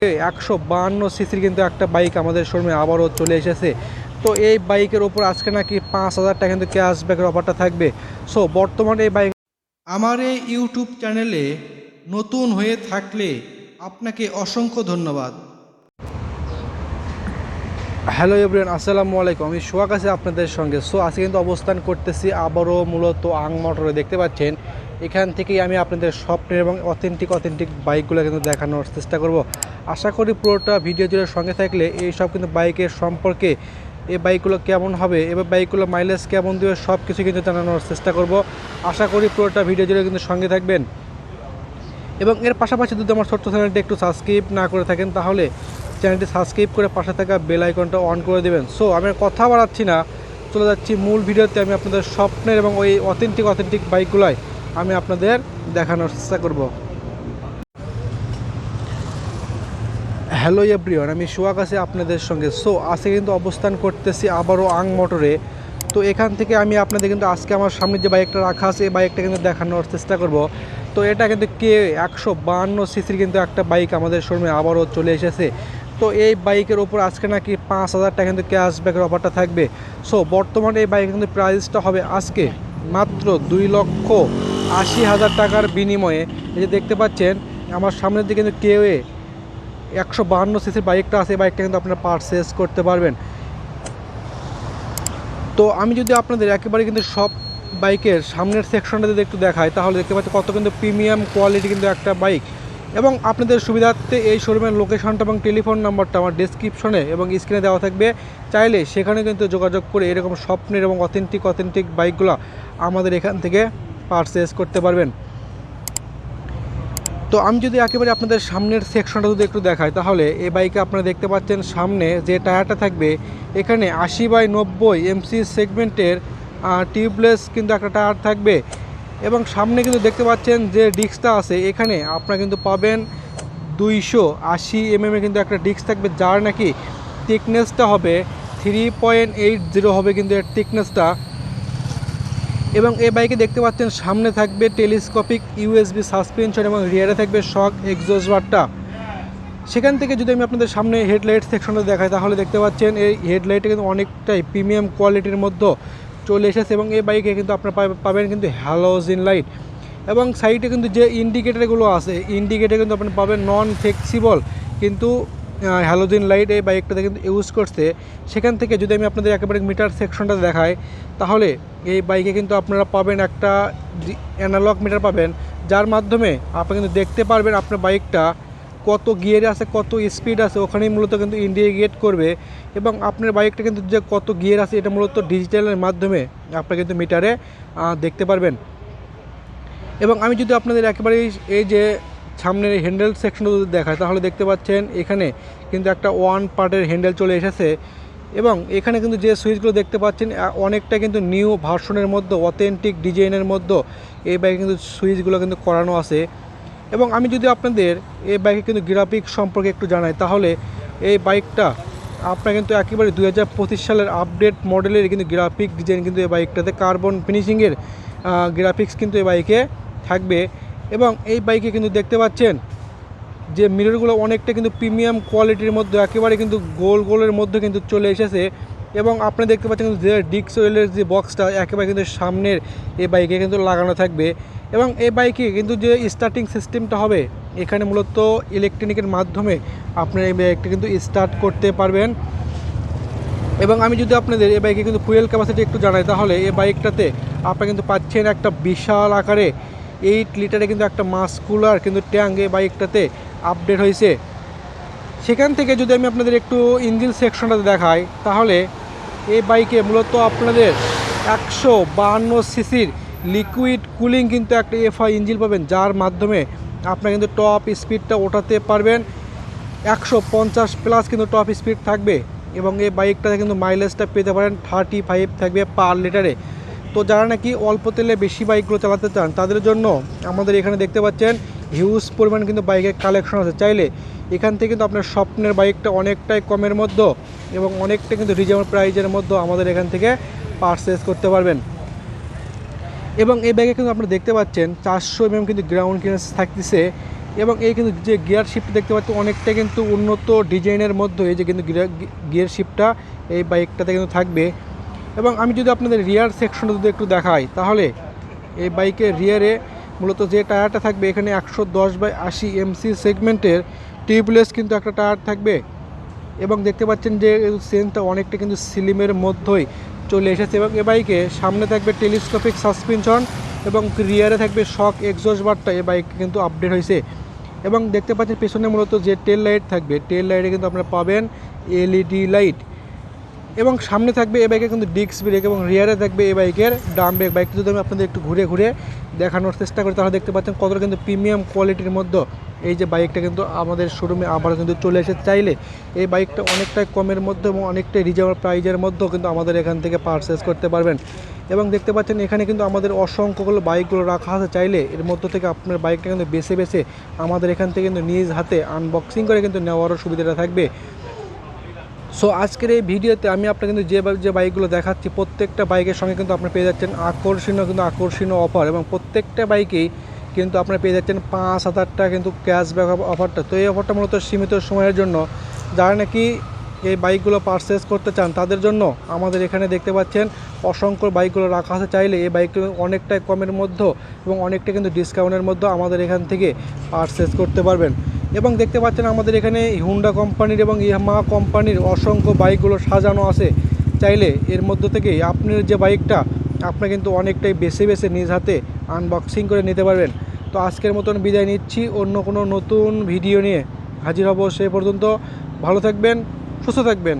152 সিসির কিন্তু একটা বাইক আমাদের শোরুমে আবারও চলে এসেছে। তো এই বাইকের ওপর আজকে নাকি 5,000 টাকা কিন্তু ক্যাশব্যাকের অফারটা থাকবে। সো বর্তমানে এই বাইক আমার এই ইউটিউব চ্যানেলে নতুন হয়ে থাকলে আপনাকে অসংখ্য ধন্যবাদ। হ্যালো এভরিওয়ান, আসসালামু আলাইকুম। আমি সোহাগ আছি আপনাদের সঙ্গে। সো আজকে কিন্তু অবস্থান করতেছি আবারও মূলত আং মোটরে। দেখতে পাচ্ছেন এখান থেকেই আমি আপনাদের স্বপ্নের এবং অথেন্টিক বাইকগুলো কিন্তু দেখানোর চেষ্টা করব। আশা করি পুরোটা ভিডিও জুড়ে সঙ্গে থাকলে এই সব কিন্তু বাইকের সম্পর্কে, এই বাইকগুলো কেমন হবে, এবার বাইকগুলো মাইলেজ কেমন দেবে, সব কিছু কিন্তু জানানোর চেষ্টা করব। আশা করি পুরোটা ভিডিও জুড়ে কিন্তু সঙ্গে থাকবেন। এবং এর পাশাপাশি যদি আমার ছোট্ট চ্যানেলটি একটু সাবস্ক্রাইব না করে থাকেন তাহলে চ্যানেলটি সাবস্ক্রাইব করে পাশে থাকা বেল আইকনটা অন করে দেবেন। সো আমি কথা বাড়াচ্ছি না, চলে যাচ্ছি মূল ভিডিওতে। আমি আপনাদের স্বপ্নের এবং ওই অথেন্টিক বাইকগুলোই আমি আপনাদের দেখানোর চেষ্টা করব। হ্যালো এভরিওয়ান, আমি সোহাগ আছি আপনাদের সঙ্গে। সো আজকে কিন্তু অবস্থান করতেছি আবারও আং মোটরে। তো এখান থেকে আমি আপনাদের কিন্তু আজকে আমার সামনে যে বাইকটা রাখা আছে এই বাইকটা কিন্তু দেখানোর চেষ্টা করব। তো এটা কিন্তু K152 সিসির কিন্তু একটা বাইক আমাদের শোরুমে আবারও চলে এসেছে। তো এই বাইকের ওপর আজকে নাকি 5,000 টাকা কিন্তু ক্যাশব্যাকের অফারটা থাকবে। সো বর্তমানে এই বাইকের কিন্তু প্রাইসটা হবে আজকে মাত্র 2,80,000 টাকার বিনিময়ে। এই যে দেখতে পাচ্ছেন আমার সামনের দিকে কিন্তু কেউয়ে 152 সিসির বাইকটা আছে, এই বাইকটা কিন্তু আপনারা পারচেস করতে পারবেন। তো আমি যদি আপনাদের একেবারে কিন্তু সব বাইকের সামনের সেকশনটা যদি একটু দেখাই তাহলে দেখতে পাচ্ছি কত কিন্তু প্রিমিয়াম কোয়ালিটি কিন্তু একটা বাইক। এবং আপনাদের সুবিধার্থে এই শোরুমের লোকেশনটা এবং টেলিফোন নাম্বারটা আমার ডেসক্রিপশনে এবং স্ক্রিনে দেওয়া থাকবে। চাইলে সেখানে কিন্তু যোগাযোগ করে এরকম স্বপ্নের এবং অথেন্টিক বাইকগুলো আমাদের এখান থেকে পারচেস করতে পারবেন। তো আমি যদি একেবারে আপনাদের সামনের সেকশনটা যদি একটু দেখাই তাহলে এই বাইকে আপনারা দেখতে পাচ্ছেন সামনে যে টায়ারটা থাকবে এখানে 80/90 এমসি সেগমেন্টের টিউবলেস কিন্তু একটা টায়ার থাকবে। এবং সামনে কিন্তু দেখতে পাচ্ছেন যে ডিস্কটা আছে এখানে আপনারা কিন্তু পাবেন 280 এর কিন্তু একটা ডিস্ক থাকবে, যার নাকি থিকনেসটা হবে 3.80 হবে কিন্তু এর থিকনেসটা। এবং এই বাইকে দেখতে পাচ্ছেন সামনে থাকবে টেলিস্কোপিক ইউএসবি সাসপেনশন এবং রিয়ারে থাকবে শক এক্সজস্ট বারটা। সেখান থেকে যদি আমি আপনাদের সামনে হেডলাইট সেকশনটা দেখাই তাহলে দেখতে পাচ্ছেন এই হেডলাইটটা কিন্তু অনেকটাই প্রিমিয়াম কোয়ালিটির মধ্যে চলে এসেছে। এবং এই বাইকে কিন্তু আপনারা পাবেন কিন্তু হ্যালোজেন লাইট। এবং সাইডে কিন্তু যে ইন্ডিকেটারগুলো আছে ইন্ডিকেটার কিন্তু আপনারা পাবেন নন ফ্লেক্সিবল কিন্তু হ্যালোজেন লাইট এই বাইকটাতে কিন্তু ইউজ করছে। সেখান থেকে যদি আমি আপনাদের একেবারে মিটার সেকশনটা দেখাই তাহলে এই বাইকে কিন্তু আপনারা পাবেন একটা অ্যানালগ মিটার পাবেন, যার মাধ্যমে আপনি কিন্তু দেখতে পারবেন আপনার বাইকটা কত গিয়ারে আছে, কত স্পিড আছে, ওখানেই মূলত কিন্তু ইন্ডিকেট করবে। এবং আপনার বাইকটা কিন্তু যে কত গিয়ার আছে এটা মূলত ডিজিটালের মাধ্যমে আপনারা কিন্তু মিটারে দেখতে পারবেন। এবং আমি যদি আপনাদের একেবারে এই যে সামনের হ্যান্ডেল সেকশনটা যদি দেখায় তাহলে দেখতে পাচ্ছেন এখানে কিন্তু একটা ওয়ান পার্টের হ্যান্ডেল চলে এসেছে। এবং এখানে কিন্তু যে সুইচগুলো দেখতে পাচ্ছেন অনেকটা কিন্তু নিউ ভার্সনের মধ্যে অথেন্টিক ডিজাইনের মধ্যে এই বাইকে কিন্তু সুইচগুলো কিন্তু করানো আছে। এবং আমি যদি আপনাদের এই বাইকে কিন্তু গ্রাফিক্স সম্পর্কে একটু জানাই তাহলে এই বাইকটা আপনার কিন্তু একেবারে 2025 সালের আপডেট মডেলের কিন্তু গ্রাফিক ডিজাইন কিন্তু এই বাইকটাতে কার্বন ফিনিশিংয়ের গ্রাফিক্স কিন্তু এই বাইকে থাকবে। এবং এই বাইকে কিন্তু দেখতে পাচ্ছেন যে মিররগুলো অনেকটা কিন্তু প্রিমিয়াম কোয়ালিটির মধ্যে একেবারে কিন্তু গোলের মধ্যে কিন্তু চলে এসেছে। এবং আপনি দেখতে পাচ্ছেন কিন্তু যে ডিস্ক ওয়েলের যে বক্সটা একেবারে কিন্তু সামনের এই বাইকে কিন্তু লাগানো থাকবে। এবং এই বাইকে কিন্তু যে স্টার্টিং সিস্টেমটা হবে এখানে মূলত ইলেকট্রনিকের মাধ্যমে আপনার এই বাইকটা কিন্তু স্টার্ট করতে পারবেন। এবং আমি যদি আপনাদের এই বাইকে কিন্তু ফুয়েল ক্যাপাসিটি একটু জানাই তাহলে এই বাইকটাতে আপনারা কিন্তু পাচ্ছেন একটা বিশাল আকারে 8 লিটারে কিন্তু একটা মাস্কুলার কিন্তু ট্যাঙ্ক এই বাইকটাতে আপডেট হয়েছে। সেখান থেকে যদি আমি আপনাদের একটু ইঞ্জিন সেকশনটাতে দেখাই তাহলে এই বাইকে মূলত আপনাদের 152 সিসির লিকুইড কুলিং কিন্তু একটা এফআই ইঞ্জিন পাবেন, যার মাধ্যমে আপনারা কিন্তু টপ স্পিডটা ওঠাতে পারবেন। 150+ কিন্তু টপ স্পিড থাকবে। এবং এই বাইকটাতে কিন্তু মাইলেজটা পেতে পারেন 35 থাকবে পার লিটারে। তো যারা নাকি অল্প তেলে বেশি বাইকগুলো চালাতে চান তাদের জন্য আমাদের এখানে দেখতে পাচ্ছেন হিউজ পরিমাণ কিন্তু বাইকের কালেকশন আছে। চাইলে এখান থেকে কিন্তু আপনার স্বপ্নের বাইকটা অনেকটাই কমের মধ্যে এবং অনেকটা কিন্তু রিজনেবল প্রাইজের মধ্যে আমাদের এখান থেকে পারচেস করতে পারবেন। এবং এই বাইকে কিন্তু আপনারা দেখতে পাচ্ছেন 400 কিন্তু গ্রাউন্ড ক্লিয়ারেন্স থাকতেছে। এবং এই কিন্তু যে গিয়ার শিফট দেখতে পাচ্ছি অনেকটা কিন্তু উন্নত ডিজাইনের মধ্যে এই যে কিন্তু গিয়ার শিফটটা এই বাইকটাতে কিন্তু থাকবে। এবং আমি যদি আপনাদের রিয়ার সেকশনটা যদি একটু দেখাই, তাহলে এই বাইকের রিয়ারে মূলত যে টায়ারটা থাকবে এখানে 110/80 এমসি সেগমেন্টের টিউবলেস কিন্তু একটা টায়ার থাকবে। এবং দেখতে পাচ্ছেন যে চেনটা অনেকটা কিন্তু স্লিমের মধ্যেই চলে এসেছে। এবং এ বাইকে সামনে থাকবে টেলিস্কোপিক সাসপেনশন এবং রিয়ারে থাকবে শক এক্সস্ট বারটা এই বাইক কিন্তু আপডেট হয়েছে। এবং দেখতে পাচ্ছেন পেছনে মূলত যে টেল লাইট থাকবে, টেল লাইটে কিন্তু আপনারা পাবেন এলইডি লাইট। এবং সামনে থাকবে এ বাইকে কিন্তু ডিস্ক ব্রেক এবং রিয়ারে থাকবে এ বাইকের ডাম ব্রেক। বাইকটা যদি আমি আপনাদের একটু ঘুরে ঘুরে দেখানোর চেষ্টা করি, তাহলে দেখতে পাচ্ছেন কতটা কিন্তু প্রিমিয়াম কোয়ালিটির মধ্যে এই যে বাইকটা কিন্তু আমাদের শোরুমে আবার কিন্তু চলে এসে চাইলে এই বাইকটা অনেকটাই কমের মধ্যে এবং অনেকটাই রিজনেবল প্রাইজের মধ্যেও কিন্তু আমাদের এখান থেকে পারচেস করতে পারবেন। এবং দেখতে পাচ্ছেন এখানে কিন্তু আমাদের অসংখ্যগুলো বাইকগুলো রাখা আছে, চাইলে এর মধ্য থেকে আপনার বাইকটা কিন্তু বেছে বেছে আমাদের এখান থেকে কিন্তু নিজ হাতে আনবক্সিং করে কিন্তু নেওয়ারও সুবিধাটা থাকবে। সো আজকের এই ভিডিওতে আমি আপনাকে কিন্তু যে বাইকগুলো দেখাচ্ছি প্রত্যেকটা বাইকের সঙ্গে কিন্তু আপনি পেয়ে যাচ্ছেন আকর্ষণীয় অফার। এবং প্রত্যেকটা বাইকেই কিন্তু আপনারা পেয়ে যাচ্ছেন 5,000 টাকা কিন্তু ক্যাশব্যাক অফারটা। তো এই অফারটা মূলত সীমিত সময়ের জন্য, যারা নাকি এই বাইকগুলো পারচেস করতে চান তাদের জন্য আমাদের এখানে দেখতে পাচ্ছেন অসংখ্য বাইকগুলো রাখা আছে, চাইলে এই বাইকগুলো অনেকটাই কমের মধ্যে এবং অনেকটা কিন্তু ডিসকাউন্টের মধ্যে আমাদের এখান থেকে পারচেস করতে পারবেন। এবং দেখতে পাচ্ছেন আমাদের এখানে হুন্ডা কোম্পানির এবং ইয়ামাহা কোম্পানির অসংখ্য বাইকগুলো সাজানো আছে, চাইলে এর মধ্য থেকে আপনার যে বাইকটা আপনি কিন্তু অনেকটাই বেছে বেছে নিজ হাতে আনবক্সিং করে নিতে পারবেন। তো আজকের মতন বিদায় নিচ্ছি, অন্য কোনো নতুন ভিডিও নিয়ে হাজির হব। সে পর্যন্ত ভালো থাকবেন, সুস্থ থাকবেন।